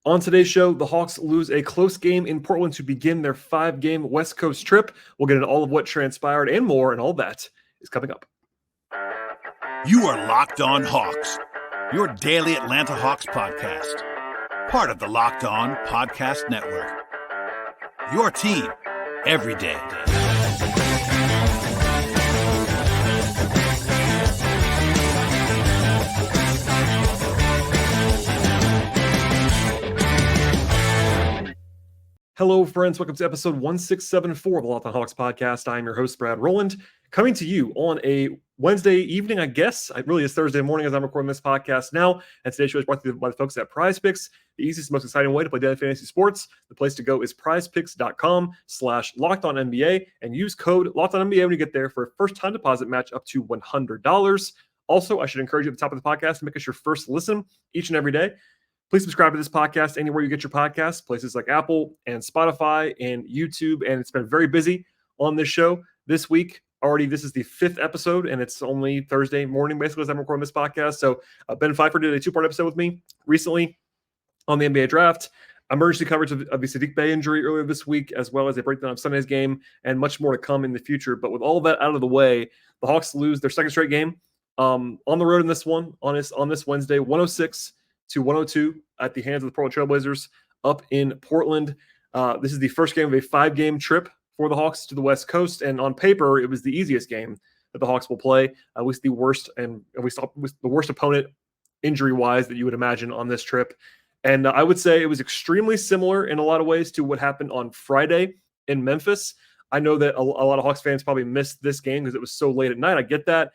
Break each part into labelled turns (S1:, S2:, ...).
S1: On today's show, the Hawks lose a close game in Portland to begin their 5-game West Coast trip. We'll get into all of what transpired and more, and all that is coming up.
S2: You are Locked On Hawks, your daily Atlanta Hawks podcast. Part of the Locked On Podcast Network. Your team every day.
S1: Hello, friends. Welcome to episode 1674 of the Locked On Hawks podcast. I'm your host, Brad Rowland, coming to you on a Wednesday evening, I guess. It really is Thursday morning as I'm recording this podcast now. And today's show is brought to you by the folks at PrizePicks, the easiest, most exciting way to play daily fantasy sports. The place to go is prizepicks.com/LockedOnNBA and use code LockedOnNBA when you get there for a first-time deposit match up to $100. Also, I should encourage you at the top of the podcast to make us your first listen each and every day. Please subscribe to this podcast anywhere you get your podcasts, places like Apple and Spotify and YouTube. And it's been very busy on this show this week. Already, this is the 5th episode, and it's only Thursday morning, basically, as I'm recording this podcast. So Ben Pfeiffer did a 2-part episode with me recently on the NBA draft, emergency coverage of the Saddiq Bey injury earlier this week, as well as a breakdown of Sunday's game, and much more to come in the future. But with all of that out of the way, the Hawks lose their second straight game on the road in this one, on this Wednesday, 106-102 at the hands of the Portland Trailblazers up in Portland. This is the first game of a 5-game trip for the Hawks to the West Coast, and on paper, it was the easiest game that the Hawks will play. At least the worst, and we saw the worst opponent injury-wise that you would imagine on this trip. And I would say it was extremely similar in a lot of ways to what happened on Friday in Memphis. I know that a lot of Hawks fans probably missed this game because it was so late at night. I get that.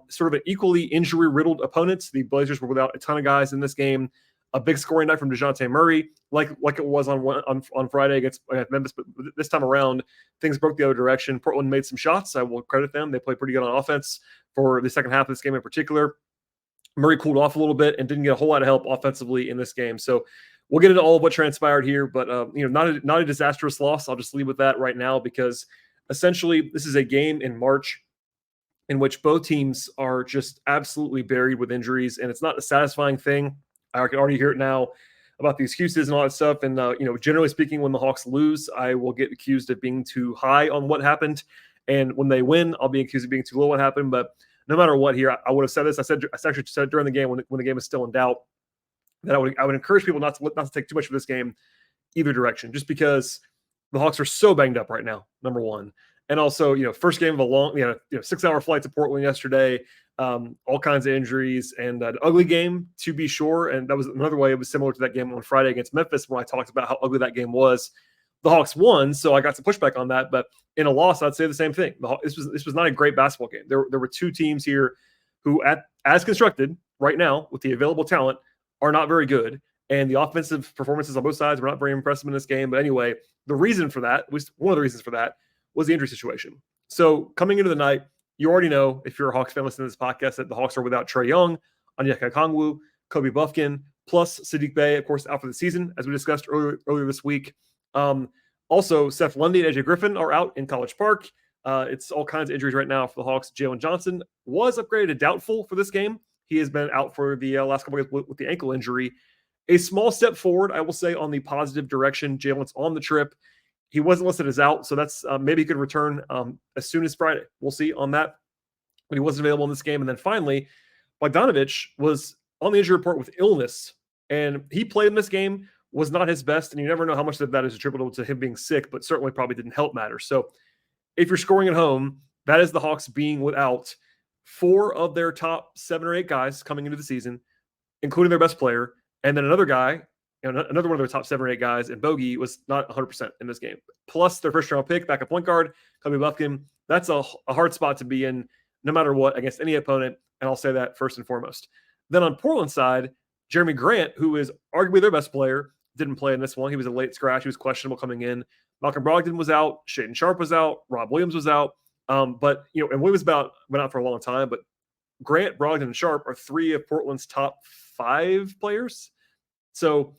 S1: Sort of an equally injury-riddled opponent. The Blazers were without a ton of guys in this game. A big scoring night from Dejounte Murray, like it was on Friday against Memphis. But this time around, things broke the other direction. Portland made some shots. I will credit them. They played pretty good on offense for the second half of this game in particular. Murray cooled off a little bit and didn't get a whole lot of help offensively in this game. So we'll get into all of what transpired here, but not a disastrous loss. I'll just leave with that right now because essentially this is a game in March in which both teams are just absolutely buried with injuries, and it's not a satisfying thing. I can already hear it now about the excuses and all that stuff. And generally speaking, when the Hawks lose, I will get accused of being too high on what happened, and when they win, I'll be accused of being too low on what happened. But no matter what, here I would have said this. I actually said during the game when the game is still in doubt, that I would encourage people not to take too much of this game either direction, just because the Hawks are so banged up right now, number one. And also, first game of a long, 6-hour flight to Portland yesterday, all kinds of injuries and an ugly game to be sure. And that was another way it was similar to that game on Friday against Memphis when I talked about how ugly that game was. The Hawks won, so I got some pushback on that. But in a loss, I'd say the same thing. This was not a great basketball game. There were two teams here who, as constructed right now with the available talent, are not very good. And the offensive performances on both sides were not very impressive in this game. But anyway, the reason for that, one of the reasons for that, was the injury situation. So coming into the night, you already know, if you're a Hawks fan listening to this podcast, that the Hawks are without Trae Young, Onyeka Okongwu, Kobe Buffkin, plus Saddiq Bey, of course, out for the season, as we discussed earlier this week. Also, Seth Lundy and AJ Griffin are out in College Park. It's all kinds of injuries right now for the Hawks. Jalen Johnson was upgraded to doubtful for this game. He has been out for the last couple of games with the ankle injury. A small step forward, I will say, on the positive direction. Jalen's on the trip. He wasn't listed as out, so that's maybe he could return as soon as Friday. We'll see on that. But he wasn't available in this game. And then finally, Bogdanovic was on the injury report with illness, and he played in this game, was not his best, and you never know how much of that is attributable to him being sick, but certainly probably didn't help matters. So if you're scoring at home, that is the Hawks being without 4 of their top 7 or 8 guys coming into the season, including their best player, and then another guy, another one of their top 7 or 8 guys, and Bogey was not 100% in this game. Plus their first-round pick, backup point guard, Kobe Buffkin. That's a hard spot to be in no matter what against any opponent, and I'll say that first and foremost. Then on Portland's side, Jeremy Grant, who is arguably their best player, didn't play in this one. He was a late scratch. He was questionable coming in. Malcolm Brogdon was out. Shaedon Sharpe was out. Rob Williams was out. And Williams went out for a long time, but Grant, Brogdon, and Sharpe are 3 of Portland's top 5 players. So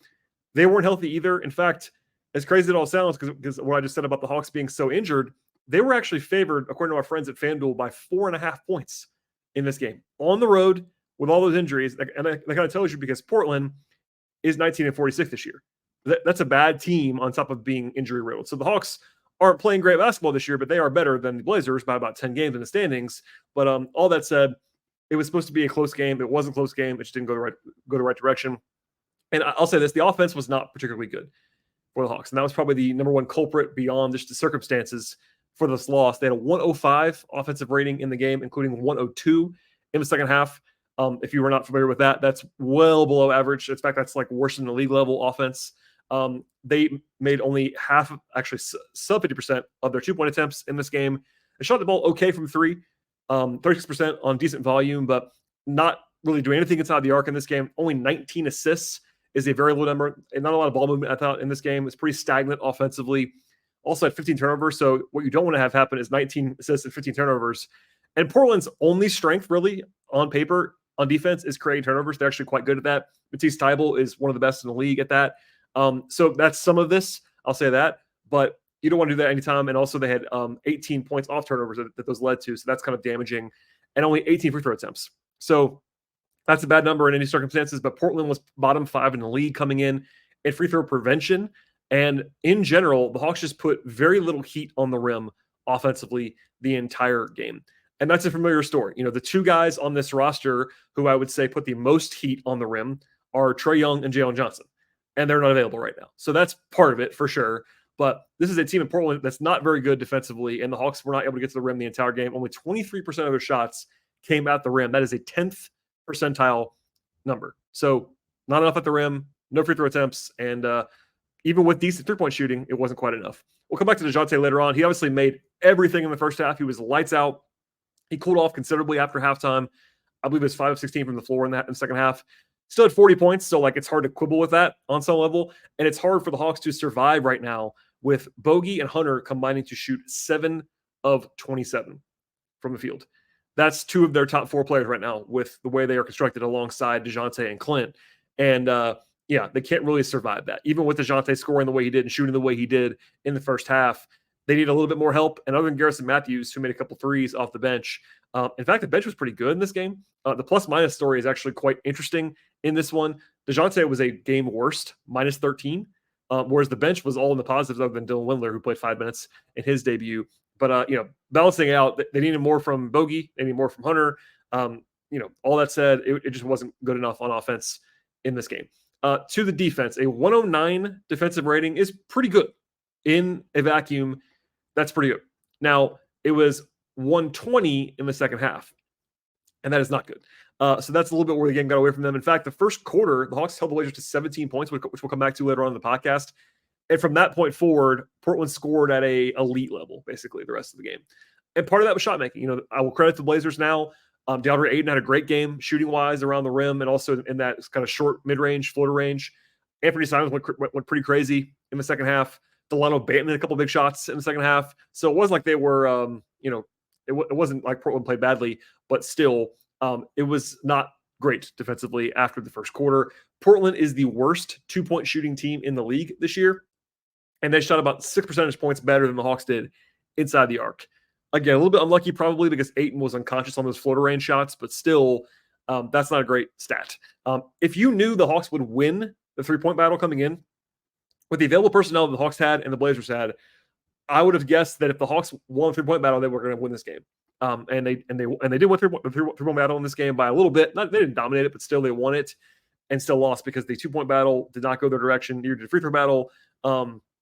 S1: they weren't healthy either. In fact, as crazy as it all sounds, because what I just said about the Hawks being so injured, they were actually favored, according to our friends at FanDuel, by 4.5 points in this game on the road with all those injuries. And that kind of tells you, because Portland is 19-46 this year. That's a bad team on top of being injury riddled. So the Hawks aren't playing great basketball this year, but they are better than the Blazers by about 10 games in the standings. But all that said, it was supposed to be a close game. It wasn't a close game. It just didn't go the right direction. And I'll say this, the offense was not particularly good for the Hawks. And that was probably the number one culprit beyond just the circumstances for this loss. They had a 105 offensive rating in the game, including 102 in the second half. If you were not familiar with that, that's well below average. In fact, that's like worse than the league level offense. They made only half, actually sub 50% of their 2-point attempts in this game. They shot the ball okay from three, 36% on decent volume, but not really doing anything inside the arc in this game. Only 19 assists is a very low number, and not a lot of ball movement, I thought, in this game. It's pretty stagnant offensively. Also had 15 turnovers, so what you don't want to have happen is 19 assists and 15 turnovers. And Portland's only strength, really, on paper, on defense, is creating turnovers. They're actually quite good at that. Matisse Thybulle is one of the best in the league at that. So that's some of this, I'll say that. But you don't want to do that anytime. And also they had 18 points off turnovers that those led to, so that's kind of damaging. And only 18 free throw attempts. So that's a bad number in any circumstances, but Portland was bottom 5 in the league coming in free throw prevention. And in general, the Hawks just put very little heat on the rim offensively the entire game. And that's a familiar story. You know, the two guys on this roster who I would say put the most heat on the rim are Trae Young and Jalen Johnson. And they're not available right now. So that's part of it for sure. But this is a team in Portland that's not very good defensively, and the Hawks were not able to get to the rim the entire game. Only 23% of their shots came at the rim. That is a 10th percentile number. So not enough at the rim, no free throw attempts, and even with decent three-point shooting, it wasn't quite enough. We'll come back to Dejounte later on. He obviously made everything in the first half. He was lights out. He cooled off considerably after halftime. I believe it was 5 of 16 from the floor in the second half. Still had 40 points, so like it's hard to quibble with that on some level. And it's hard for the Hawks to survive right now with Bogey and Hunter combining to shoot 7 of 27 from the field. That's two of their top 4 players right now with the way they are constructed alongside Dejounte and Clint. And they can't really survive that. Even with Dejounte scoring the way he did and shooting the way he did in the first half, they need a little bit more help. And other than Garrison Matthews, who made a couple threes off the bench, in fact, the bench was pretty good in this game. The plus-minus story is actually quite interesting in this one. Dejounte was a game worst, minus 13, whereas the bench was all in the positives other than Dylan Windler, who played 5 minutes in his debut. But, balancing out, they needed more from Bogey. They needed more from Hunter. All that said, it just wasn't good enough on offense in this game. To the defense, a 109 defensive rating is pretty good. In a vacuum, that's pretty good. Now, it was 120 in the second half, and that is not good. So that's a little bit where the game got away from them. In fact, the first quarter, the Hawks held the Blazers to 17 points, which we'll come back to later on in the podcast. And from that point forward, Portland scored at a elite level, basically, the rest of the game. And part of that was shot making. I will credit the Blazers now. DeAndre Ayton had a great game shooting-wise around the rim and also in that kind of short mid-range, floater range. Anthony Simons went pretty crazy in the second half. Delano Banton had a couple big shots in the second half. So it wasn't like they were, it wasn't like Portland played badly, but still, it was not great defensively after the first quarter. Portland is the worst 2-point shooting team in the league this year, and they shot about 6 percentage points better than the Hawks did inside the arc. Again, a little bit unlucky probably because Ayton was unconscious on those floater range shots, but still, that's not a great stat. If you knew the Hawks would win the 3-point battle coming in, with the available personnel that the Hawks had and the Blazers had, I would have guessed that if the Hawks won the 3-point battle, they were going to win this game. And they did win the 3-point battle in this game by a little bit. They didn't dominate it, but still they won it and still lost because the 2-point battle did not go their direction. Neither did the free throw battle.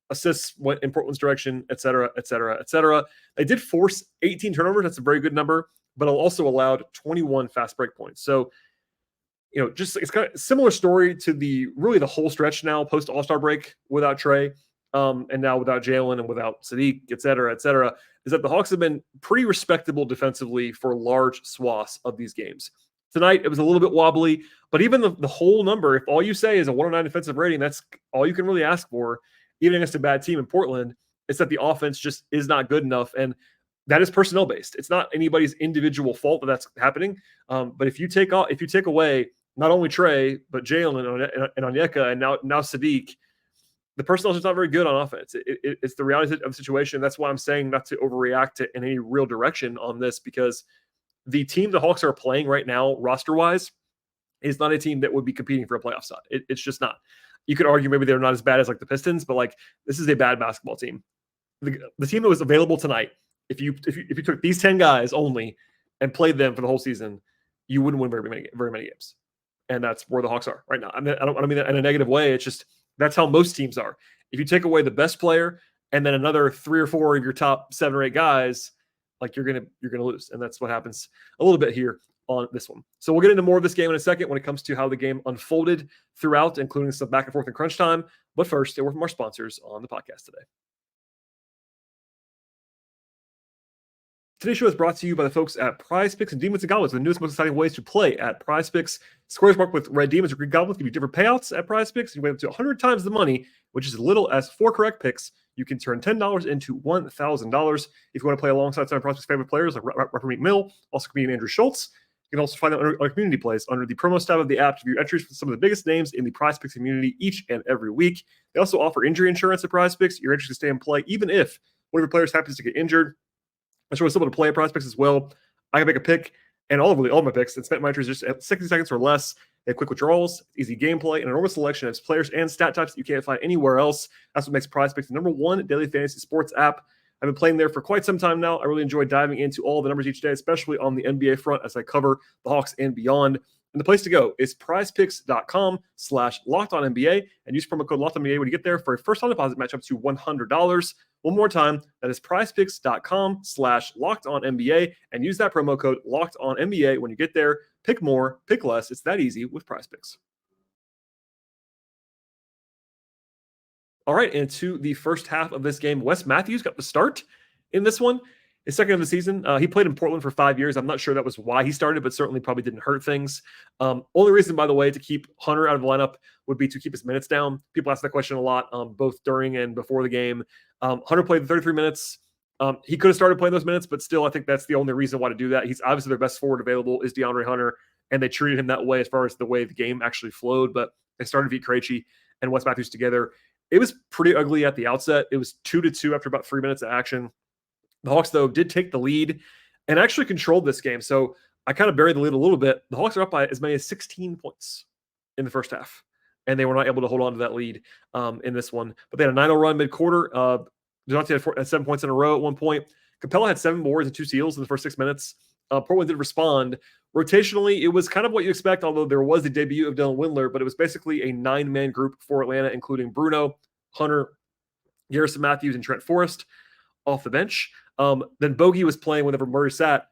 S1: Assists went in Portland's direction, et cetera, et cetera, et cetera. They did force 18 turnovers. That's a very good number, but it also allowed 21 fast break points. So, just it's kind of a similar story to the whole stretch now post All-Star break without Trae, and now without Jalen and without Sadiq, et cetera, is that the Hawks have been pretty respectable defensively for large swaths of these games. Tonight, it was a little bit wobbly, but even the whole number, if all you say is a 109 defensive rating, that's all you can really ask for, even against a bad team in Portland, is that the offense just is not good enough. And that is personnel based. It's not anybody's individual fault that that's happening. But if you take away not only Trae, but Jalen and Onyeka and now Sadiq, the personnel is just not very good on offense. It's the reality of the situation. That's why I'm saying not to overreact in any real direction on this, because the team the Hawks are playing right now, roster-wise, is not a team that would be competing for a playoff spot. It's just not. You could argue maybe they're not as bad as like the Pistons, but like this is a bad basketball team. The team that was available tonight, if you took these 10 guys only and played them for the whole season, you wouldn't win very many games. And that's where the Hawks are right now. I don't mean that in a negative way. It's just that's how most teams are. If you take away the best player and then another 3 or 4 of your top 7 or 8 guys, like you're gonna lose, and that's what happens a little bit here on this one. So we'll get into more of this game in a second when it comes to how the game unfolded throughout, including some back and forth in crunch time. But first, a word from our sponsors on the podcast today. Today's show is brought to you by the folks at Prize Picks and Demons and Goblins, the newest, most exciting ways to play at Prize Picks. Squares marked with red demons or green goblins give you different payouts at Prize Picks. You win up to 100 times the money, which is as little as 4 correct picks. You can turn $10 into $1,000. If you want to play alongside some of Prize Picks' favorite players like Rapper Meat Mill, also comedian Andrew Schultz, you can also find them under our community plays under the promo tab of the app to view entries for some of the biggest names in the Prize Picks community each and every week. They also offer injury insurance at Prize Picks. Your entries can stay in play even if one of your players happens to get injured. It's really simple to play at Prize Picks as well. I can make a pick, and all of my picks, and spent my entries just at 60 seconds or less. They have quick withdrawals, easy gameplay, and an enormous selection of players and stat types that you can't find anywhere else. That's what makes Prize Picks the #1 daily fantasy sports app. I've been playing there for quite some time now. I really enjoy diving into all the numbers each day, especially on the NBA front as I cover the Hawks and beyond. And the place to go is prizepicks.com/LockedOnNBA and use promo code LockedOnNBA when you get there for a first-time deposit match up to $100. One more time, that is prizepicks.com/LockedOnNBA and use that promo code LockedOnNBA when you get there. Pick more, pick less. It's that easy with Prize Picks. All right, and to the first half of this game, Wes Matthews got the start in this one. His second of the season. He played in Portland for 5 years. I'm not sure that was why he started, but certainly probably didn't hurt things. Only reason, by the way, to keep Hunter out of the lineup would be to keep his minutes down. People ask that question a lot, both during and before the game. Hunter played 33 minutes. He could have started playing those minutes, but still, I think that's the only reason why to do that. He's obviously their best forward available is DeAndre Hunter, and they treated him that way as far as the way the game actually flowed. But they started Vit Krejci and Wes Matthews together. It was pretty ugly at the outset. It was 2-2 after about 3 minutes of action. The Hawks, though, did take the lead and actually controlled this game. So I kind of buried the lead a little bit. The Hawks are up by as many as 16 points in the first half, and they were not able to hold on to that lead in this one. But they had a 9-0 run mid-quarter. Dejounte had 7 points in a row at one point. Capella had 7 boards and 2 steals in the first 6 minutes. Portland did respond. Rotationally, it was kind of what you expect, although there was the debut of Dylan Windler, but it was basically a 9-man group for Atlanta, including Bruno, Hunter, Garrison Matthews, and Trent Forrest off the bench. Then Bogey was playing whenever Murray sat.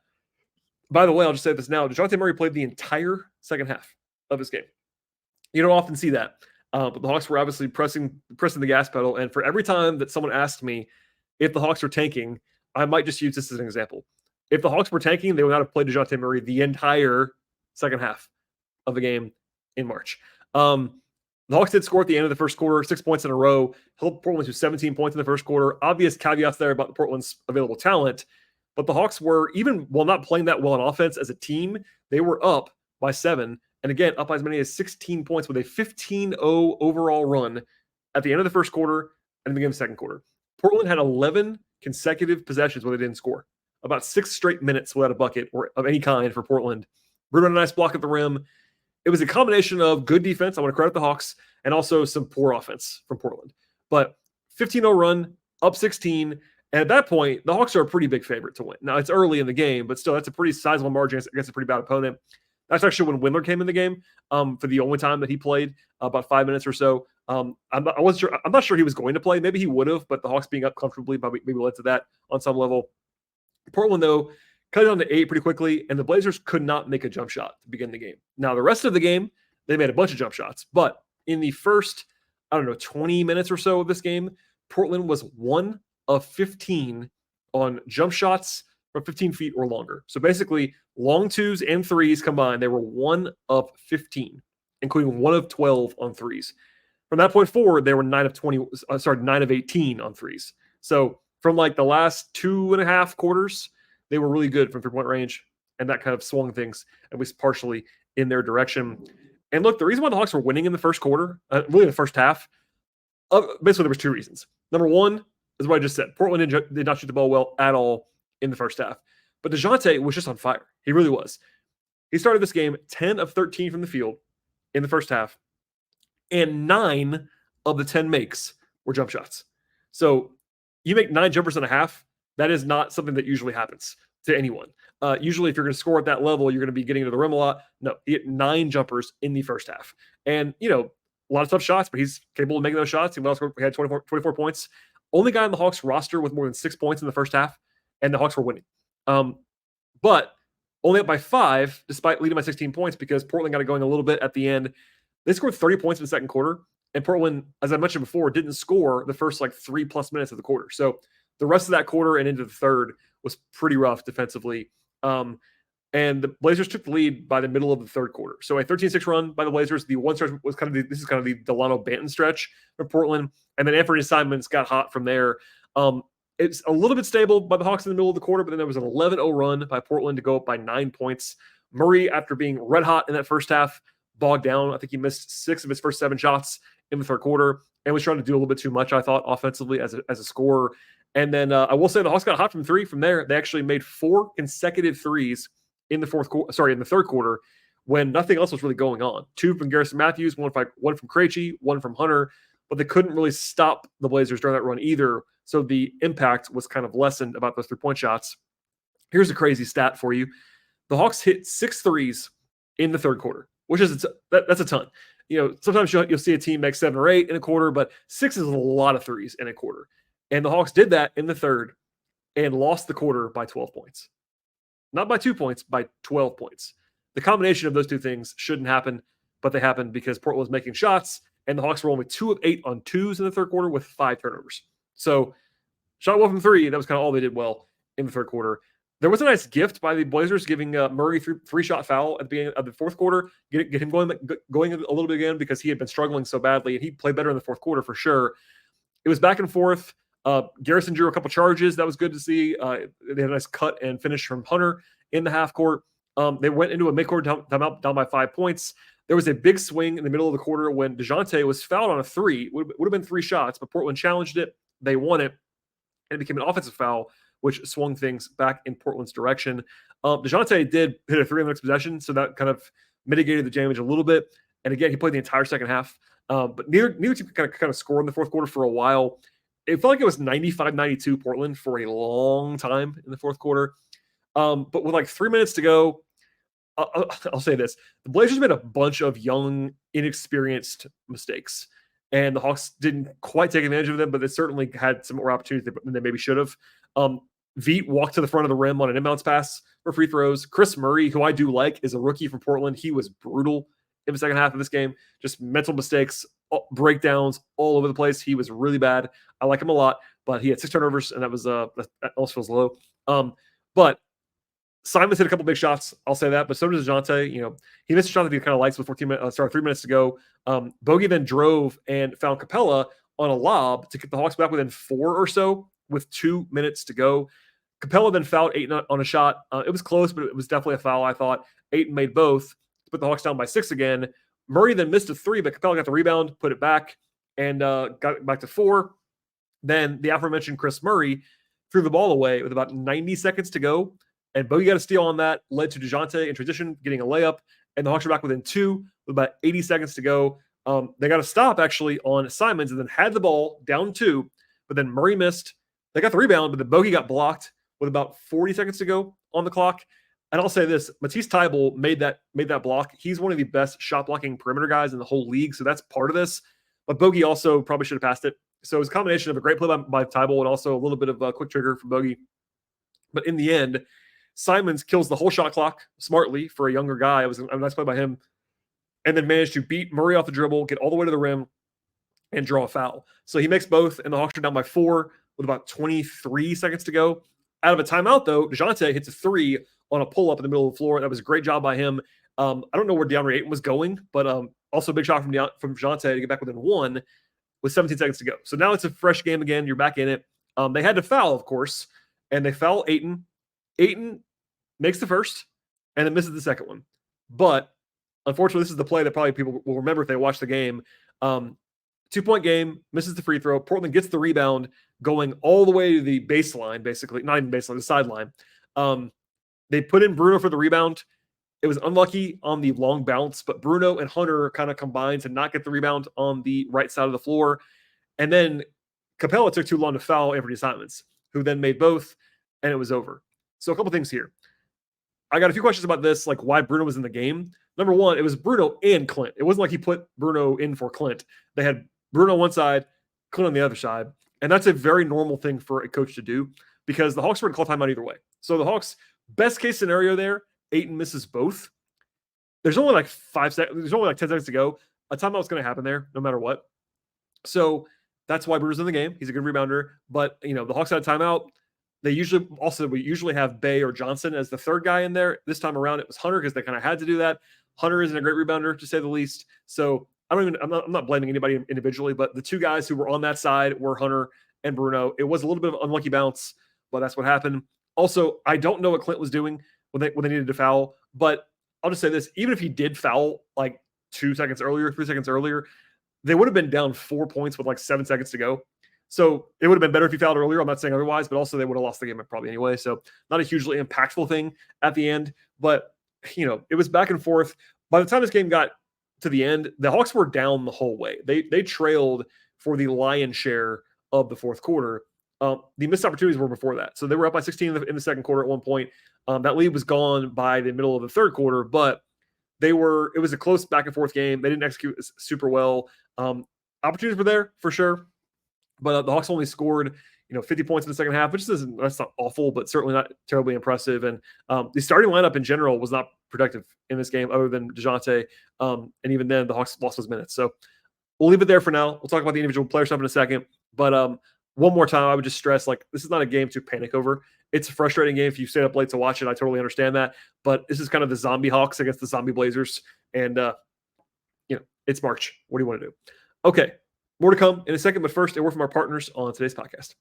S1: By the way, I'll just say this now. Dejounte Murray played the entire second half of this game. You don't often see that. But the Hawks were obviously pressing the gas pedal. And for every time that someone asked me if the Hawks were tanking, I might just use this as an example. If the Hawks were tanking, they would not have played Dejounte Murray the entire second half of the game in March. The Hawks did score at the end of the first quarter, 6 points in a row, held Portland to 17 points in the first quarter. Obvious caveats there about Portland's available talent, but the Hawks were, even while not playing that well on offense as a team, they were up by 7, and again, up by as many as 16 points with a 15-0 overall run at the end of the first quarter and the beginning of the second quarter. Portland had 11 consecutive possessions where they didn't score, about 6 straight minutes without a bucket or of any kind for Portland. Bruno had a nice block at the rim. It was a combination of good defense, I want to credit the Hawks, and also some poor offense from Portland. But 15-0 run, up 16, and at that point, the Hawks are a pretty big favorite to win. Now, it's early in the game, but still, that's a pretty sizable margin against a pretty bad opponent. That's actually when Windler came in the game for the only time that he played, about 5 minutes or so. I'm not sure he was going to play. Maybe he would have, but the Hawks being up comfortably maybe led to that on some level. Portland, though, cut it down to 8 pretty quickly, and the Blazers could not make a jump shot to begin the game. Now, the rest of the game, they made a bunch of jump shots, but in the first, 20 minutes or so of this game, Portland was 1 of 15 on jump shots from 15 feet or longer. So basically, long 2s and 3s combined, they were 1 of 15, including 1 of 12 on 3s. From that point forward, they were 9 of 18 on 3s. So from like the last 2.5 quarters, they were really good from 3-point range, and that kind of swung things, at least partially, in their direction. And look, the reason why the Hawks were winning in the first quarter, really in the first half, basically there was 2 reasons. Number one is what I just said. Portland did not shoot the ball well at all in the first half. But Dejounte was just on fire. He really was. He started this game 10 of 13 from the field in the first half, and 9 of the 10 makes were jump shots. So you make 9 jumpers in a half. That is not something that usually happens to anyone. Usually, if you're going to score at that level, you're going to be getting to the rim a lot. No, he hit 9 jumpers in the first half. And, a lot of tough shots, but he's capable of making those shots. He had 24 points. Only guy on the Hawks roster with more than 6 points in the first half, and the Hawks were winning. But only up by 5, despite leading by 16 points, because Portland got it going a little bit at the end. They scored 30 points in the second quarter, and Portland, as I mentioned before, didn't score the first 3+ minutes of the quarter. So the rest of that quarter and into the third was pretty rough defensively. And the Blazers took the lead by the middle of the third quarter. So a 13-6 run by the Blazers. The one stretch was this is kind of the Delano Banton stretch for Portland. And then Anthony Simons got hot from there. It's a little bit stable by the Hawks in the middle of the quarter, but then there was an 11-0 run by Portland to go up by 9 points. Murray, after being red hot in that first half, bogged down. I think he missed 6 of his first 7 shots in the third quarter and was trying to do a little bit too much, I thought, offensively as a scorer. And then I will say the Hawks got hot from 3 from there. They actually made 4 consecutive threes in the third quarter, when nothing else was really going on. 2 from Garrison Matthews, one from Krejci, 1 from Hunter, but they couldn't really stop the Blazers during that run either. So the impact was kind of lessened about those 3-point shots. Here's a crazy stat for you. The Hawks hit 6 threes in the third quarter, which is that's a ton. Sometimes you'll see a team make 7 or 8 in a quarter, but 6 is a lot of threes in a quarter. And the Hawks did that in the third and lost the quarter by 12 points. Not by 2 points, by 12 points. The combination of those two things shouldn't happen, but they happened because Portland was making shots, and the Hawks were only 2 of 8 on 2s in the third quarter with 5 turnovers. So shot 1 from 3, that was kind of all they did well in the third quarter. There was a nice gift by the Blazers giving Murray 3-shot foul at the beginning of the fourth quarter, get him going a little bit again because he had been struggling so badly, and he played better in the fourth quarter for sure. It was back and forth. Garrison drew a couple charges. That was good to see. They had a nice cut and finish from Hunter in the half court. They went into a mid-court timeout down by 5 points. There was a big swing in the middle of the quarter when Dejounte was fouled on a 3. Would have been 3 shots, but Portland challenged it. They won it, and it became an offensive foul, which swung things back in Portland's direction. Dejounte did hit a 3 on the next possession, so that kind of mitigated the damage a little bit. And again, he played the entire second half. But neither team kind of scored in the fourth quarter for a while. It felt like it was 95-92 Portland for a long time in the fourth quarter. But with 3 minutes to go, I'll say this. The Blazers made a bunch of young, inexperienced mistakes. And the Hawks didn't quite take advantage of them, but they certainly had some more opportunities than they maybe should have. Veet walked to the front of the rim on an inbounds pass for free throws. Chris Murray, who I do like, is a rookie from Portland. He was brutal in the second half of this game. Just mental mistakes, breakdowns all over the place. He was really bad. I like him a lot, but he had 6 turnovers, and that also feels low. But Simons hit a couple big shots. I'll say that, but so does Dejounte. He missed a shot that he kind of likes with 3 minutes to go. Bogey then drove and found Capella on a lob to get the Hawks back within 4 or so with 2 minutes to go. Capella then fouled Ayton on a shot. It was close, but it was definitely a foul, I thought. Ayton made both to put the Hawks down by 6 again. Murray then missed a 3, but Capella got the rebound, put it back, and got it back to 4. Then the aforementioned Chris Murray threw the ball away with about 90 seconds to go, and Bogey got a steal on that, led to Dejounte in transition getting a layup, and the Hawks were back within 2 with about 80 seconds to go. They got a stop, actually, on Simons and then had the ball down 2, but then Murray missed. They got the rebound, but the Bogey got blocked with about 40 seconds to go on the clock. And I'll say this, Matisse Thybulle made that block. He's one of the best shot blocking perimeter guys in the whole league, so that's part of this. But Bogey also probably should have passed it. So it was a combination of a great play by Thybulle and also a little bit of a quick trigger from Bogey. But in the end, Simons kills the whole shot clock smartly for a younger guy. It was a nice play by him. And then managed to beat Murray off the dribble, get all the way to the rim, and draw a foul. So he makes both, and the Hawks are down by 4 with about 23 seconds to go. Out of a timeout, though, Dejounte hits a 3 on a pull-up in the middle of the floor. That was a great job by him. I don't know where DeAndre Ayton was going, but also a big shot from Dejounte to get back within 1 with 17 seconds to go. So now it's a fresh game again. You're back in it. They had to foul, of course, and they foul Ayton. Ayton makes the first and then misses the second one. But unfortunately, this is the play that probably people will remember if they watch the game. 2-point game, misses the free throw. Portland gets the rebound going all the way to the baseline, basically. Not even baseline, the sideline. They put in Bruno for the rebound. It was unlucky on the long bounce, but Bruno and Hunter kind of combined to not get the rebound on the right side of the floor. And then Capella took too long to foul Anthony Simons, who then made both, and it was over. So a couple things here. I got a few questions about this, like why Bruno was in the game. Number one, it was Bruno and Clint. It wasn't like he put Bruno in for Clint. They had Bruno on one side, Clint on the other side. And that's a very normal thing for a coach to do because the Hawks were going to call timeout either way. So the Hawks, best case scenario there, Ayton misses both. There's only like 5 seconds. There's only like 10 seconds to go. A timeout's going to happen there no matter what. So that's why Bruno's in the game. He's a good rebounder. But, the Hawks had a timeout. We usually have Bay or Johnson as the third guy in there. This time around, it was Hunter because they kind of had to do that. Hunter isn't a great rebounder, to say the least. So I'm not blaming anybody individually, but the two guys who were on that side were Hunter and Bruno. It was a little bit of an unlucky bounce, but that's what happened. Also, I don't know what Clint was doing when they needed to foul, but I'll just say this. Even if he did foul like 2 seconds earlier, 3 seconds earlier, they would have been down 4 points with like 7 seconds to go. So it would have been better if he fouled earlier. I'm not saying otherwise, but also they would have lost the game probably anyway. So not a hugely impactful thing at the end, but it was back and forth. By the time this game got to the end, the Hawks were down the whole way. They trailed for the lion's share of the fourth quarter. The missed opportunities were before that. So they were up by 16 in the second quarter at one point. That lead was gone by the middle of the third quarter, but it was a close back and forth game. They didn't execute super well. Opportunities were there for sure, but the Hawks only scored 50 points in the second half, which that's not awful, but certainly not terribly impressive. And the starting lineup in general was not productive in this game other than Dejounte. And even then, the Hawks lost those minutes. So we'll leave it there for now. We'll talk about the individual player stuff in a second. But one more time, I would just stress, this is not a game to panic over. It's a frustrating game if you stayed up late to watch it. I totally understand that. But this is kind of the zombie Hawks against the zombie Blazers. And, it's March. What do you want to do? Okay, more to come in a second. But first, a word from our partners on today's podcast.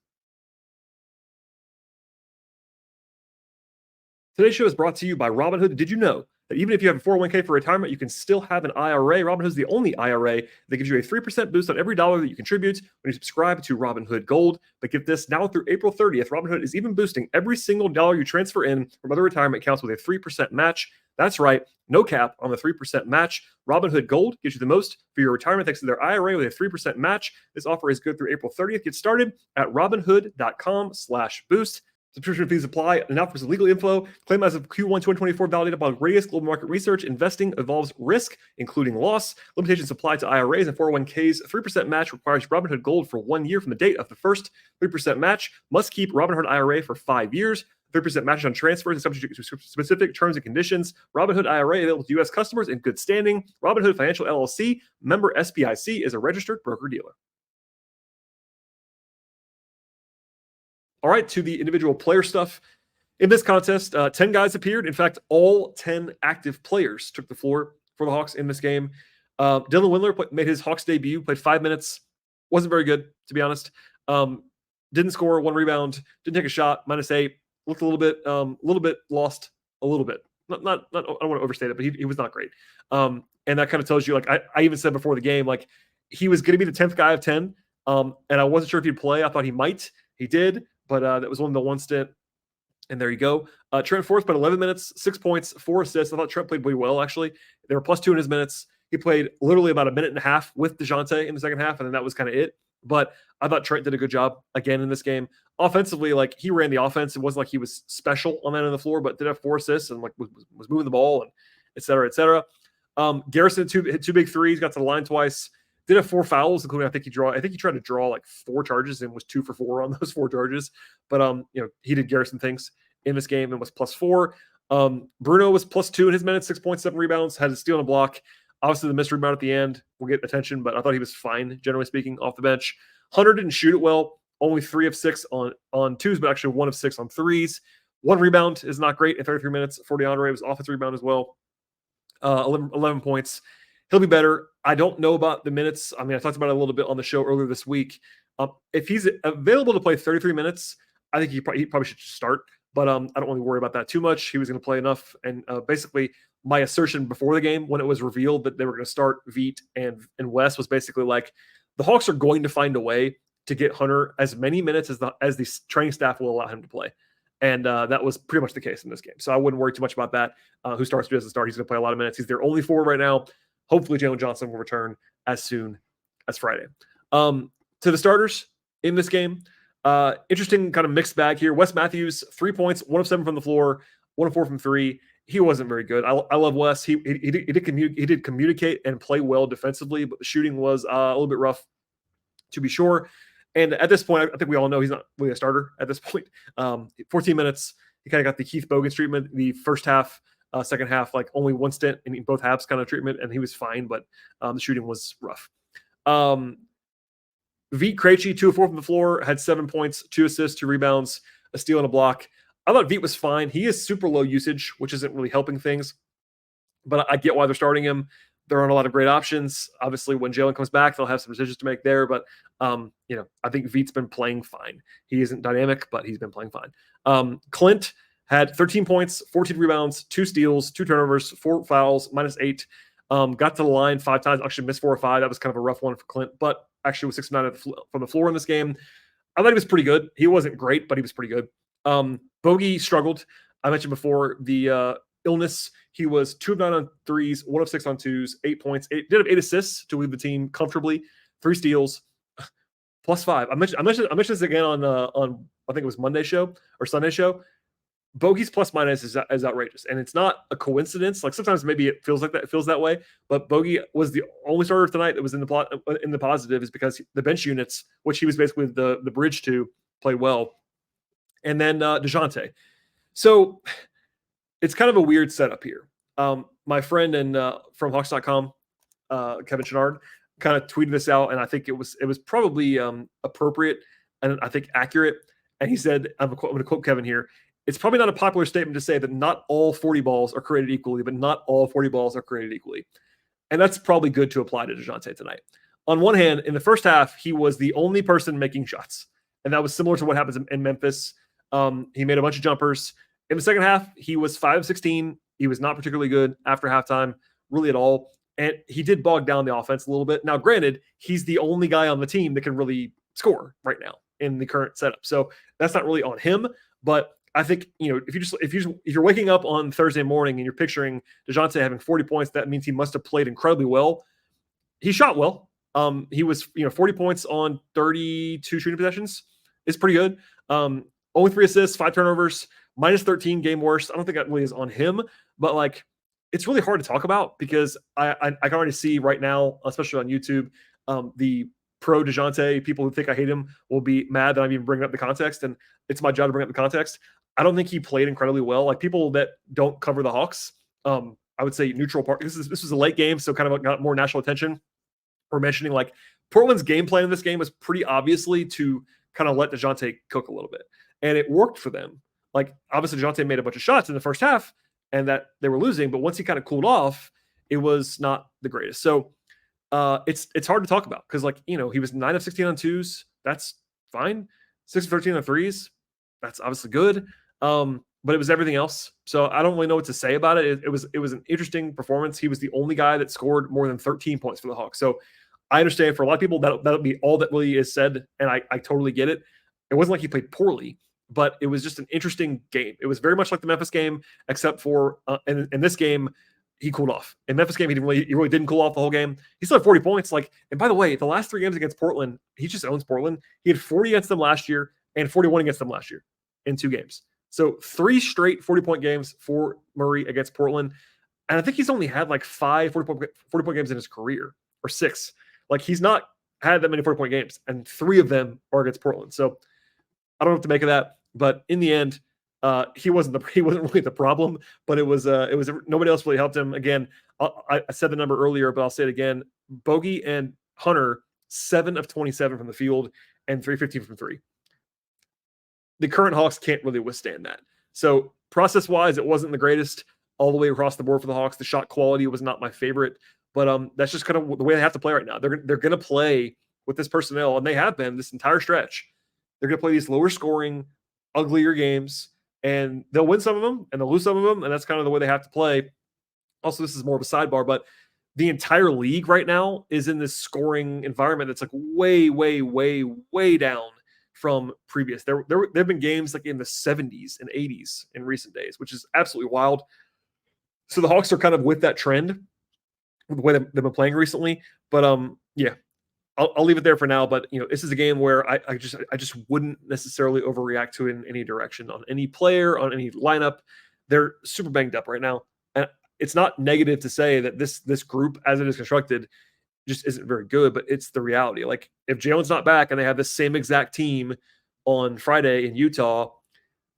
S1: Today's show is brought to you by Robinhood. Did you know that even if you have a 401k for retirement, you can still have an IRA? Robinhood is the only IRA that gives you a 3% boost on every dollar that you contribute when you subscribe to Robinhood Gold. But get this, now through April 30th, Robinhood is even boosting every single dollar you transfer in from other retirement accounts with a 3% match. That's right, no cap on the 3% match. Robinhood Gold gives you the most for your retirement thanks to their IRA with a 3% match. This offer is good through April 30th. Get started at robinhood.com/boost. Subscription fees apply. And now for some legal info. Claim as of Q1 2024 validated by Radius Global Market Research. Investing involves risk, including loss. Limitations apply to IRAs and 401ks. 3% match requires Robinhood Gold for 1 year from the date of the first 3% match. Must keep Robinhood IRA for 5 years. 3% match on transfers and subject to specific terms and conditions. Robinhood IRA available to U.S. customers in good standing. Robinhood Financial LLC, member SBIC, is a registered broker-dealer. All right, to the individual player stuff. In this contest, 10 guys appeared. In fact, all 10 active players took the floor for the Hawks in this game. Dylan Windler made his Hawks debut, played 5 minutes. Wasn't very good, to be honest. Didn't score, 1 rebound, didn't take a shot, -8. Looked a little bit lost, a little bit. Not I don't want to overstate it, but he was not great. And that kind of tells you, I even said before the game, he was going to be the 10th guy of 10. And I wasn't sure if he'd play. I thought he might. He did. But that was only the one stint, and there you go. Trent Forrest played 11 minutes, 6 points, 4 assists. I thought Trent played pretty well, actually. They were +2 in his minutes. He played literally about a minute and a half with Dejounte in the second half, and then that was kind of it. But I thought Trent did a good job again in this game. Offensively, he ran the offense. It wasn't like he was special on that end of the floor, but did have 4 assists and was moving the ball and et cetera, et cetera. Garrison hit 2 big threes, got to the line twice. Did have 4 fouls, including I think he tried to draw 4 charges and was 2 for 4 on those 4 charges. But he did Garrison things in this game and was +4. Bruno was +2 in his minutes, 6 points, 7 rebounds, had a steal and a block. Obviously the missed rebound at the end will get attention, but I thought he was fine, generally speaking, off the bench. Hunter didn't shoot it well, only 3 of 6 on twos, but actually 1 of 6 on threes. 1 rebound is not great in 33 minutes for DeAndre. It was offensive rebound as well. 11 points. He'll be better. I don't know about the minutes. I talked about it a little bit on the show earlier this week. If he's available to play 33 minutes, I think he probably should start. But I don't really worry about that too much. He was going to play enough. And basically, my assertion before the game, when it was revealed that they were going to start Veit and Wes, was basically the Hawks are going to find a way to get Hunter as many minutes as the training staff will allow him to play. And that was pretty much the case in this game. So I wouldn't worry too much about that. Who starts, who doesn't start. He's going to play a lot of minutes. He's their only forward right now. Hopefully Jalen Johnson will return as soon as Friday. To the starters in this game, interesting kind of mixed bag here. Wes Matthews, 3 points, 1 of 7 from the floor, 1 of 4 from 3. He wasn't very good. I love Wes. He did communicate and play well defensively, but the shooting was a little bit rough, to be sure. And at this point, I think we all know he's not really a starter at this point. 14 minutes. He kind of got the Keith Bogans treatment. The first half, second half, like only one stint in both halves kind of treatment, and he was fine, but the shooting was rough. Vit Krejci, 2 of 4 from the floor, had 7 points, 2 assists, 2 rebounds, a steal and a block. I thought Vit was fine. He is super low usage, which isn't really helping things, but I get why they're starting him. There aren't a lot of great options. Obviously, when Jalen comes back, they'll have some decisions to make there, but I think Vit's been playing fine. He isn't dynamic, but he's been playing fine. Clint had 13 points, 14 rebounds, 2 steals, 2 turnovers, 4 fouls, -8. Got to the line 5 times, actually missed 4 or 5. That was kind of a rough one for Clint, but actually was 6 of 9 from the floor in this game. I thought he was pretty good. He wasn't great, but he was pretty good. Bogey struggled. I mentioned before the illness. He was 2 of 9 on threes, 1 of 6 on twos, 8 points. Did have 8 assists to lead the team comfortably, 3 steals, +5. I mentioned this again on I think it was Monday show or Sunday show. Bogey's plus minus is outrageous, and it's not a coincidence. Like sometimes maybe it feels that way, but Bogey was the only starter tonight that was in the positive, is because the bench units, which he was basically the bridge to, played well. And then Dejounte. So it's kind of a weird setup here. My friend and from Hawks.com, Kevin Chenard, kind of tweeted this out, and I think it was probably appropriate and I think accurate. And he said, I'm going to quote Kevin here. It's probably not a popular statement to say that not all 40 balls are created equally, but not all 40 balls are created equally. And that's probably good to apply to Dejounte tonight. On one hand, in the first half, he was the only person making shots. And that was similar to what happens in Memphis. He made a bunch of jumpers. In the second half, he was 5 of 16. He was not particularly good after halftime, really at all. And he did bog down the offense a little bit. Now, granted, he's the only guy on the team that can really score right now in the current setup. So that's not really on him. But I think, if you're waking up on Thursday morning and you're picturing Dejounte having 40 points, that means he must have played incredibly well. He shot well. He was, 40 points on 32 shooting possessions. It's pretty good. Only 3 assists, 5 turnovers, -13 game worst. I don't think that really is on him, but like, it's really hard to talk about because I can already see right now, especially on YouTube, the pro Dejounte people who think I hate him will be mad that I'm even bringing up the context, and it's my job to bring up the context. I don't think he played incredibly well. Like people that don't cover the Hawks, I would say neutral part. This was a late game, so kind of got more national attention. We're mentioning like Portland's game plan in this game was pretty obviously to kind of let Dejounte cook a little bit, and it worked for them. Like obviously Dejounte made a bunch of shots in the first half, and that they were losing, but once he kind of cooled off, it was not the greatest. So it's hard to talk about because he was 9 of 16 on twos. That's fine. 6 of 13 on threes. That's obviously good. But it was everything else. So I don't really know what to say about it. It was an interesting performance. He was the only guy that scored more than 13 points for the Hawks. So I understand for a lot of people that'll be all that really is said, and I totally get it. It wasn't like he played poorly, but it was just an interesting game. It was very much like the Memphis game, except for in this game, he cooled off. In Memphis game, he really didn't cool off the whole game. He still had 40 points. And by the way, the last 3 games against Portland, he just owns Portland. He had 40 against them last year and 41 against them last year in 2 games. So 3 straight 40-point games for Murray against Portland. And I think he's only had 5 40-point games in his career, or 6. He's not had that many 40-point games, and 3 of them are against Portland. So I don't know what to make of that. But in the end, he wasn't really the problem, but it was nobody else really helped him. Again, I said the number earlier, but I'll say it again. Bogey and Hunter, 7 of 27 from the field and 315 from 3. The current Hawks can't really withstand that. So process-wise, it wasn't the greatest all the way across the board for the Hawks. The shot quality was not my favorite, but that's just kind of the way they have to play right now. They're going to play with this personnel, and they have been this entire stretch. They're going to play these lower scoring, uglier games, and they'll win some of them and they'll lose some of them, and that's kind of the way they have to play. Also, this is more of a sidebar, but the entire league right now is in this scoring environment that's way, way, way, way down from previous. There have been games like in the 70s and 80s in recent days, which is absolutely wild. So the Hawks are kind of with that trend, with the way they've been playing recently. But yeah, I'll leave it there for now. But this is a game where I just wouldn't necessarily overreact to it in any direction on any player, on any lineup. They're super banged up right now, and it's not negative to say that this group, as it is constructed, just isn't very good. But it's the reality. Like if Jalen's not back and they have the same exact team on Friday in Utah,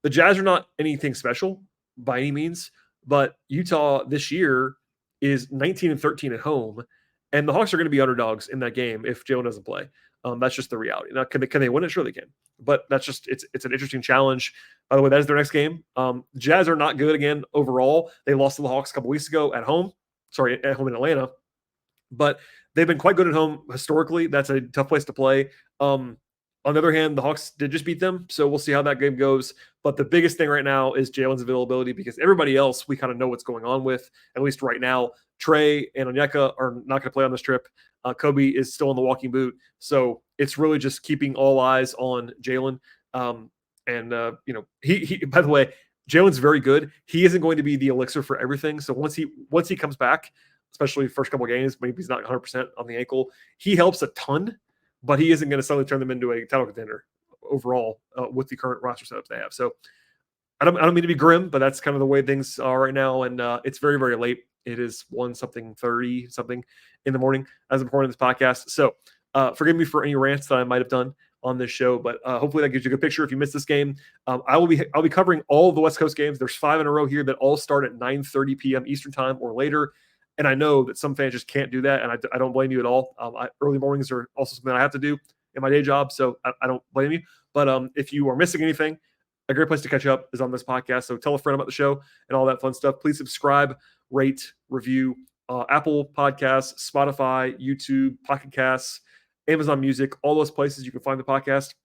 S1: the Jazz are not anything special by any means. But Utah this year is 19-13 at home, and the Hawks are going to be underdogs in that game if Jalen doesn't play. That's just the reality. Now, can they win it? Sure they can. But that's just it's an interesting challenge. By the way, that is their next game. Jazz are not good again overall. They lost to the Hawks a couple weeks ago at home. Sorry, at home in Atlanta. But they've been quite good at home historically. That's a tough place to play. On the other hand, the Hawks did just beat them, so we'll see how that game goes. But the biggest thing right now is Jalen's availability, because everybody else we kind of know what's going on with, at least right now. Trey and Onyeka are not going to play on this trip. Kobe is still in the walking boot. So it's really just keeping all eyes on Jalen. He by the way, Jalen's very good. He isn't going to be the elixir for everything. So once he comes back, especially the first couple of games, maybe he's not 100% on the ankle, he helps a ton. But he isn't going to suddenly turn them into a title contender overall with the current roster setups they have. So I don't mean to be grim, but that's kind of the way things are right now. And it's very, very late. It is 1-30 something in the morning as I'm recording this podcast. So forgive me for any rants that I might have done on this show, but hopefully that gives you a good picture. If you missed this game, I'll be covering all of the West Coast games. There's 5 in a row here that all start at 9:30 p.m. Eastern time or later. And I know that some fans just can't do that, and I don't blame you at all. Early mornings are also something I have to do in my day job, so I don't blame you. But if you are missing anything, a great place to catch up is on this podcast. So tell a friend about the show and all that fun stuff. Please subscribe, rate, review, Apple Podcasts, Spotify, YouTube, Pocket Casts, Amazon Music, all those places you can find the podcast.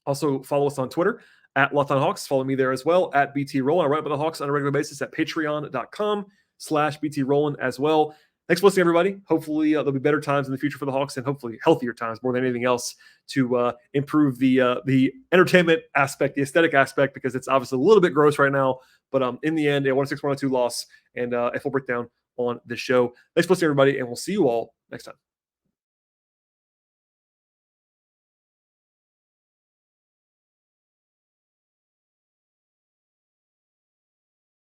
S1: Also follow us on Twitter at Locked On Hawks. Follow me there as well at BT Rowland. I write about the Hawks on a regular basis at patreon.com/BT Rowland as well. Thanks for listening, everybody. Hopefully there'll be better times in the future for the Hawks, and hopefully healthier times more than anything else to improve the entertainment aspect, the aesthetic aspect, because it's obviously a little bit gross right now. But in the end, a 106-102 loss and a full breakdown on this show. Thanks for listening, everybody, and we'll see you all next time.